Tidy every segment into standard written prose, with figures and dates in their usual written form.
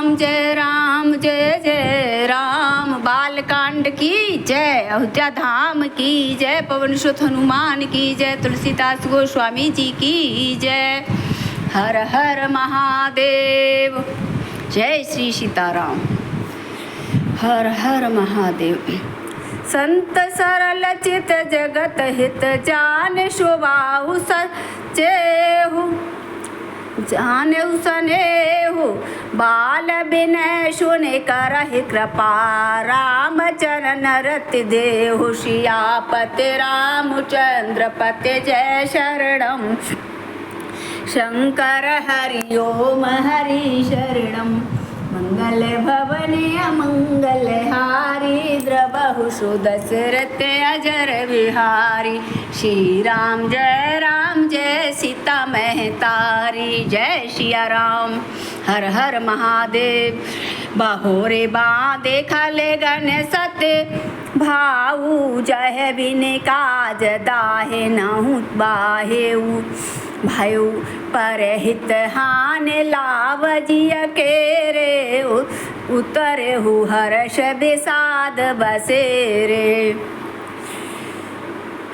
राम जय जय राम। बालकांड की जय, अयोध्या धाम की जय, पवन सुत हनुमान की जय, तुलसीदास गोस्वामी जी की जय। हर हर महादेव। जय श्री सीताराम। हर हर महादेव। संत सरल चित जगत हित जान शोभाहु सचेहु जानेहु सनेहु बाल विनय सुनि करहि कृपा राम चरण रति देहु सियापति रामचंद्र पति जय शरणम शंकर हरि ओम हरि शरणम मंगल भवने अमंगल हारी द्रबहु सुदशरथ अजर बिहारी। श्री राम जय सीता महतारी। जय सिया राम। हर हर महादेव। बहोरे बा देखा ले गण सत्य भाऊ जय बिन काज दाहे नहु बाहेऊ भायु परहित हान लाभ जिय के रे उतरे हु हर्ष विषाद बसेरे।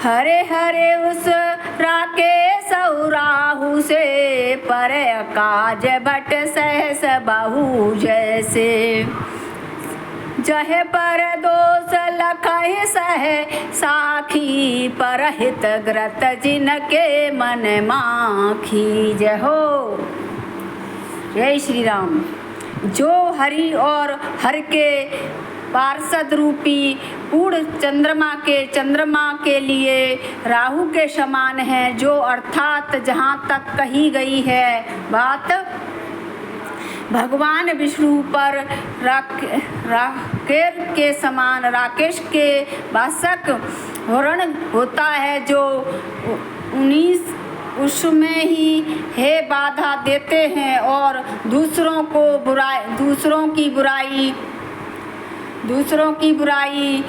हरे हरे उस राके सौराहु से पर काज भट सहस बहु जैसे जह पर दोष लखहि सह साखी परहित ग्रत जिनके मन माखी। जय हो। जय श्री राम। जो हरि और हर के पार्षद रूपी पूर्ण चंद्रमा के लिए राहु के समान है, जो अर्थात जहाँ तक कही गई है बात भगवान विष्णु पर राकेश के समान राकेश के वासक वर्ण होता है, जो 19 उसमें ही है बाधा देते हैं और दूसरों की बुराई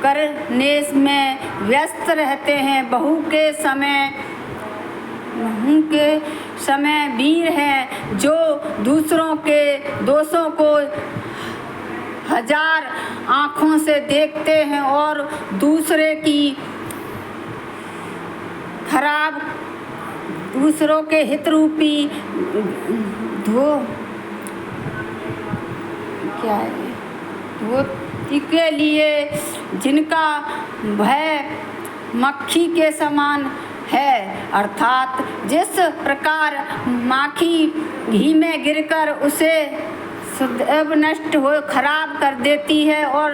करने में व्यस्त रहते हैं। बहू के समय वीर हैं, जो दूसरों के दोषों को हजार आँखों से देखते हैं और दूसरों के हित रूपी धोती के लिए जिनका भय मक्खी के समान है, अर्थात जिस प्रकार माखी घी में गिरकर उसे सदैव नष्ट हो खराब कर देती है और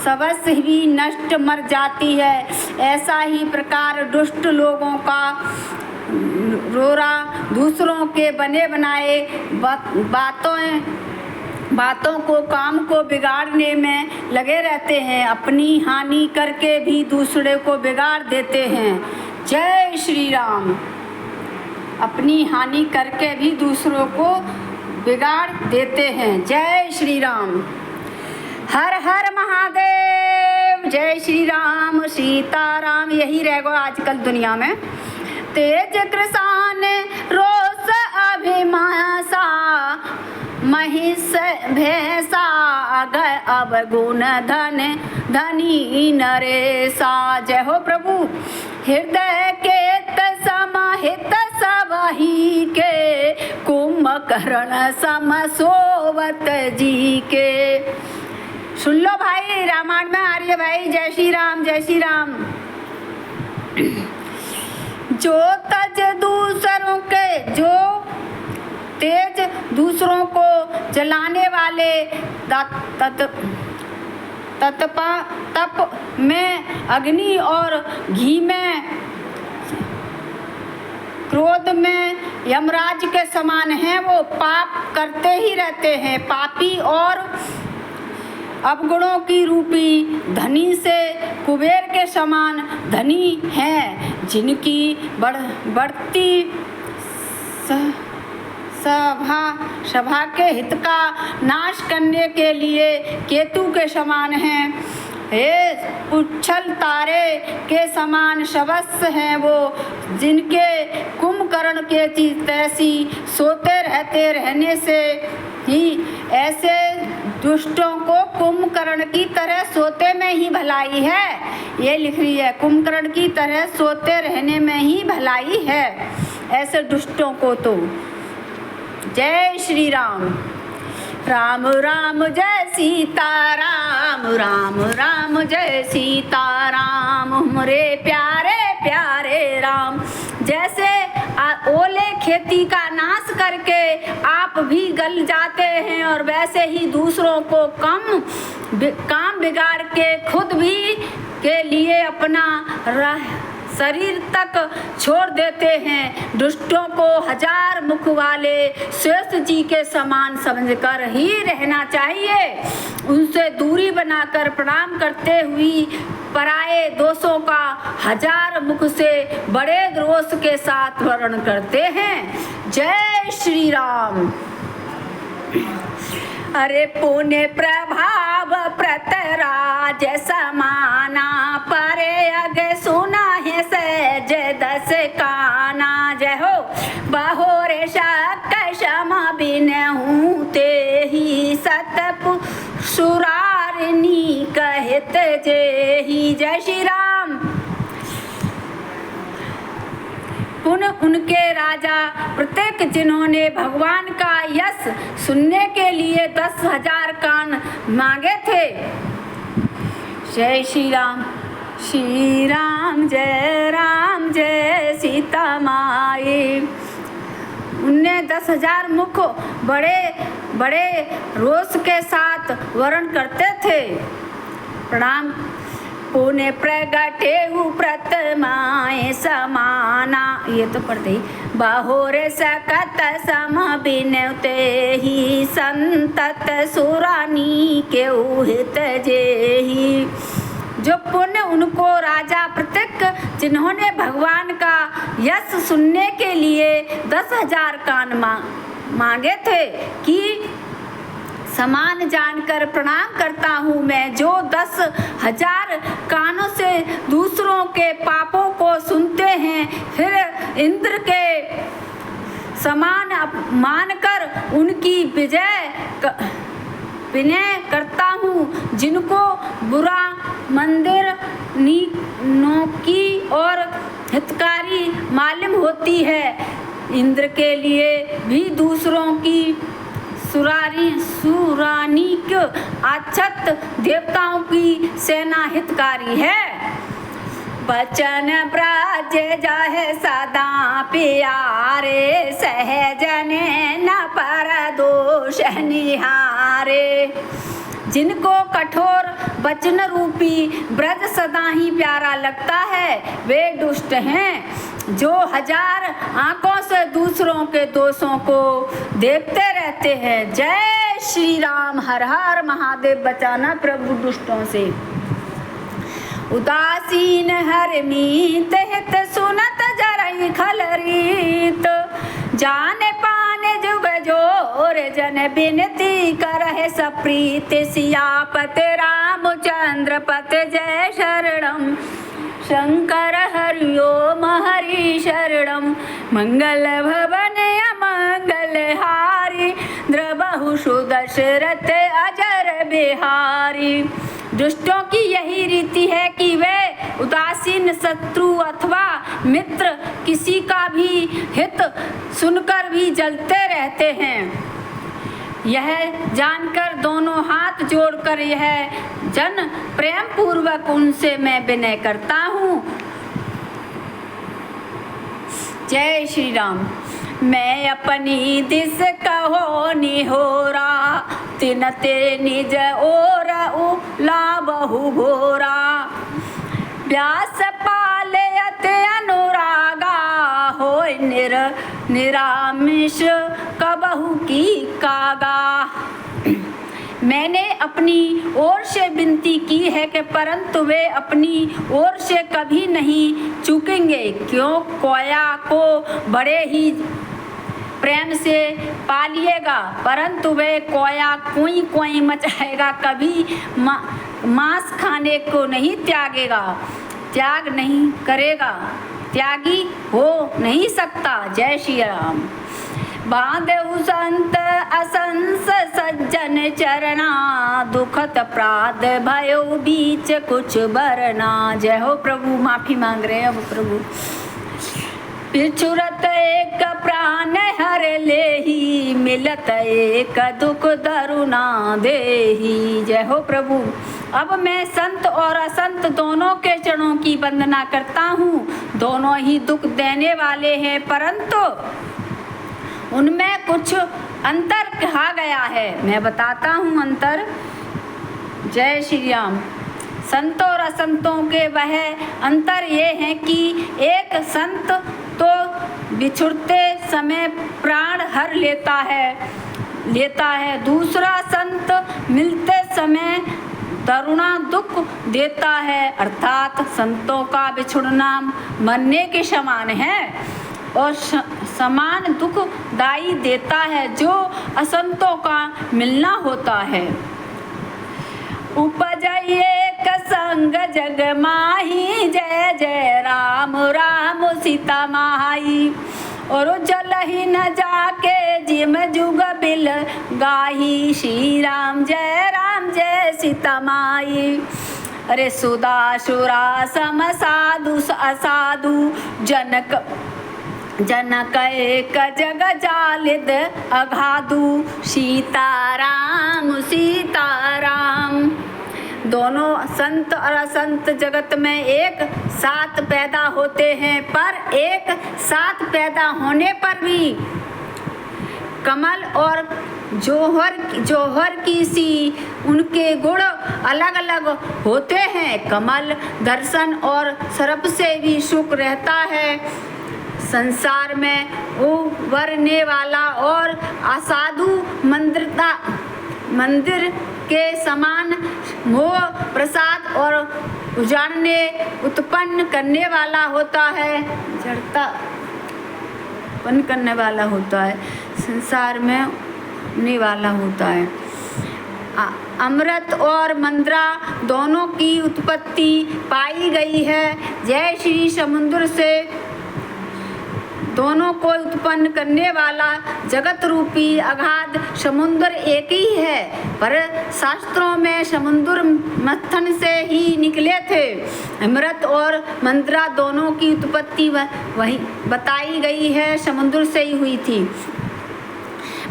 सबस ही नष्ट मर जाती है, ऐसा ही प्रकार दुष्ट लोगों का रोरा दूसरों के बने बनाए बातों को काम को बिगाड़ने में लगे रहते हैं, अपनी हानि करके भी दूसरे को बिगाड़ देते हैं। जय श्री राम। अपनी हानि करके भी दूसरों को बिगाड़ देते हैं। जय श्री राम। हर हर महादेव। जय श्री राम सीताराम। यही रहेगा आजकल दुनिया में। तेज कृसान रोष अभिमासा महिष भैसा अगय अवगुण धन धनी नरेसा। जय हो प्रभु। हृदय के समाहित सबही के कुंभकर्ण सम सोवत जी के। सुन लो भाई, रामायण में आ रही है भाई। जय श्री राम जय श्री राम। जो तेज दूसरों को जलाने वाले तप में अग्नि और घी में क्रोध में यमराज के समान हैं, वो पाप करते ही रहते हैं। पापी और अवगुणों की रूपी धनी से कुबेर के समान धनी हैं, जिनकी बढ़ती सभा के हित का नाश करने के लिए केतु के समान हैं। हे उच्छल तारे के समान शवस्य हैं वो, जिनके कुंभकर्ण के तैसी सोते रहने से ही दुष्टों को कुंभकर्ण की तरह सोते में ही भलाई है। ये लिख रही है, कुंभकर्ण की तरह सोते रहने में ही भलाई है ऐसे दुष्टों को तो। जय श्री राम। राम राम जय सीता राम, राम राम जय सीता राम, हमरे प्यारे प्यारे राम। जैसे ओले खेती का नाश करके आप भी गल जाते हैं और वैसे ही दूसरों को काम बिगाड़ के खुद भी के लिए अपना शरीर तक छोड़ देते हैं। दुष्टों को हजार मुख वाले श्रेष्ठ जी के समान समझकर ही रहना चाहिए। उनसे दूरी बनाकर प्रणाम करते हुए पराये दोषों का हजार मुख से बड़े रोष के साथ वर्णन करते हैं। जय श्री राम। अरे पुण्य प्रभाव प्रतराज समाना, परे अग सुना है सहज दस काना। जय हो बहोरे शक क्षमा बिनहूँ ते ही सतपु सुरारिणी कहत जेहि। जय श्री राम। उनके राजा प्रत्येक जिन्होंने भगवान का यश सुनने के लिए 10,000 कान मांगे थे। जय श्री राम। श्री राम जय सीता माई। उनने 10,000 मुख बड़े बड़े रोष के साथ वर्ण करते थे। प्रणाम। पुण्य प्रगटे प्रतमाए समाना, ये तो पढ़ते ही। बहोरे सकत सम बिनते ही, संतत सुरानी के उहित जेहि। जो पुण्य उनको राजा प्रत्येक जिन्होंने भगवान का यश सुनने के लिए 10,000 कान मांगे थे कि समान जानकर प्रणाम करता हूँ मैं, जो 10,000 कानों से दूसरों के पापों को सुनते हैं, फिर इंद्र के समान मानकर उनकी विनय करता हूँ। जिनको बुरा मंदिर नौकी और हितकारी मालूम होती है, इंद्र के लिए भी दूसरों की सुरानी के अक्षत देवताओं की सेना हितकारी है। बचन ब्रज जाहे सदा प्यारे, सहजने न पर दोष निहारे। जिनको कठोर वचन रूपी ब्रज सदा ही प्यारा लगता है, वे दुष्ट हैं जो 1000 आंखों से दूसरों के दोषों को देखते रहते हैं। जय श्री राम। हर हर महादेव। बचाना प्रभु दुष्टों से। उदासीन हर मीत हित सुनत जरई खलरीत, जाने पाने जुग जोर जन बिनती करहे सप्रीत। सियापत रामचंद्र पत जय शरणम, शंकर हरिओम हरि शरणम। मंगल भवन अमंगल हारी, द्रबहु सुदशरथ अजर बिहारी। दुष्टों की यही रीति है कि वे उदासीन शत्रु अथवा मित्र किसी का भी हित सुनकर भी जलते रहते हैं। यह जानकर दोनों हाथ जोड़कर यह जन प्रेम पूर्वक उनसे मैं विनय करता हूँ। जय श्री राम। मैं अपनी दिस कहो निहोरा, तिनते निज ओर उला बहु घोरा। व्यास पाले अति अनुरागा, होय निरामिष कबहु की कागा। मैंने अपनी ओर से विनती की है कि परंतु वे अपनी ओर से कभी नहीं चूकेंगे। क्यों कोया को बड़े ही प्रेम से पालिएगा, परंतु वे कोया कोई मचाएगा, कभी मांस खाने को नहीं त्यागेगा, त्याग नहीं करेगा, त्यागी हो नहीं सकता। जय श्री राम। बांधेउ संत असंस सज्जन चरना, दुखत प्रात भयो बीच कुछ बरना। जय हो प्रभु। माफी मांग रहे हैं अब प्रभु। पिछुरत एक प्राण हर लेही, मिलत एक दुख दरुना देही। जय हो प्रभु। अब मैं संत और असंत दोनों के चरणों की वंदना करता हूँ। दोनों ही दुख देने वाले हैं, परंतु उनमें कुछ अंतर कहा गया है। मैं बताता हूँ अंतर। जय श्री राम। संतों और असंतों के वह अंतर ये है कि एक संत तो बिछुड़ते समय प्राण हर लेता है, दूसरा संत मिलते समय दरुणा दुख देता है। अर्थात संतों का बिछुड़ना मरने के समान है और समान दुखदाई देता है जो असंतों का मिलना होता है। उपजय एक संग जग माही, जय जय राम राम सीता माही। और जल ही न जाके जिम जुग बिल गाही, श्री राम जय सीता माई। अरे सुदासुरा सम साधु असाधु, जनक एक जग जालिद अगाधु, सीताराम सीताराम। दोनों संत और असंत जगत में एक साथ पैदा होते हैं, पर एक साथ पैदा होने पर भी कमल और जौहर की सी उनके गुण अलग अलग होते हैं। कमल दर्शन और सर्प से भी सुख रहता है, संसार में उभरने वाला, और असाधु मंदिर के समान मोह प्रसाद और उजाड़ने उत्पन्न करने वाला होता है, जड़ता उत्पन्न करने वाला होता है, संसार में होने वाला होता है। अमृत और मंद्रा दोनों की उत्पत्ति पाई गई है। जय श्री समुद्र से दोनों को उत्पन्न करने वाला जगत रूपी अगाध समुद्र एक ही है, पर शास्त्रों में समुद्र मंथन से ही निकले थे। अमृत और मंद्रा दोनों की उत्पत्ति वही बताई गई है, समुद्र से ही हुई थी।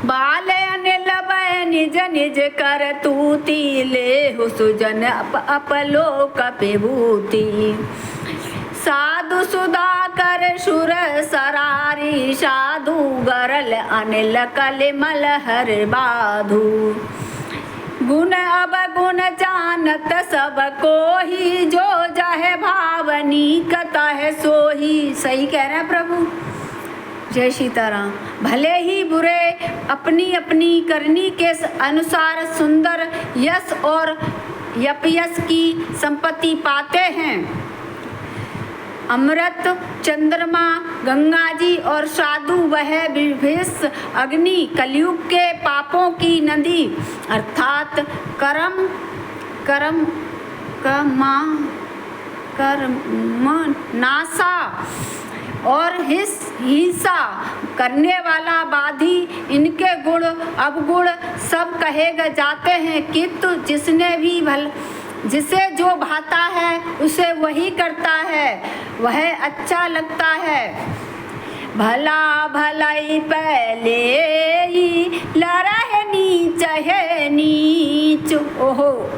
बाल अनिल भय निज निज कर तूती, ले हो सुजन अपलोक विभूति। साधु सुधाकर सुर सरारी, साधु गरल अनिल कलिमल हर बाधु। गुण अब गुण जानत सब कोही, जो जहे भावनी कथा है सोही। सही कह रहे हैं प्रभु। जय सीताराम। भले ही बुरे अपनी अपनी करनी के अनुसार सुंदर यश और यपयश की संपत्ति पाते हैं। अमृत चंद्रमा गंगा जी और साधु वह विभेष अग्नि कलयुग के पापों की नदी, अर्थात कर्म नासा और हिंसा करने वाला बाधी, इनके गुण अवगुण सब कहे जाते हैं, किंतु जिसे जो भाता है उसे वही करता है, वह अच्छा लगता है। भला भलाई पहले ही लरह नीच है नीच, ओहो।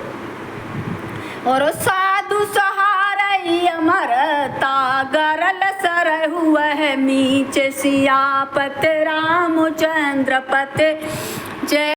और साधु सहारई अमरता, गरल सरहु वह मीच। सियापत रामचंद्र पत जय।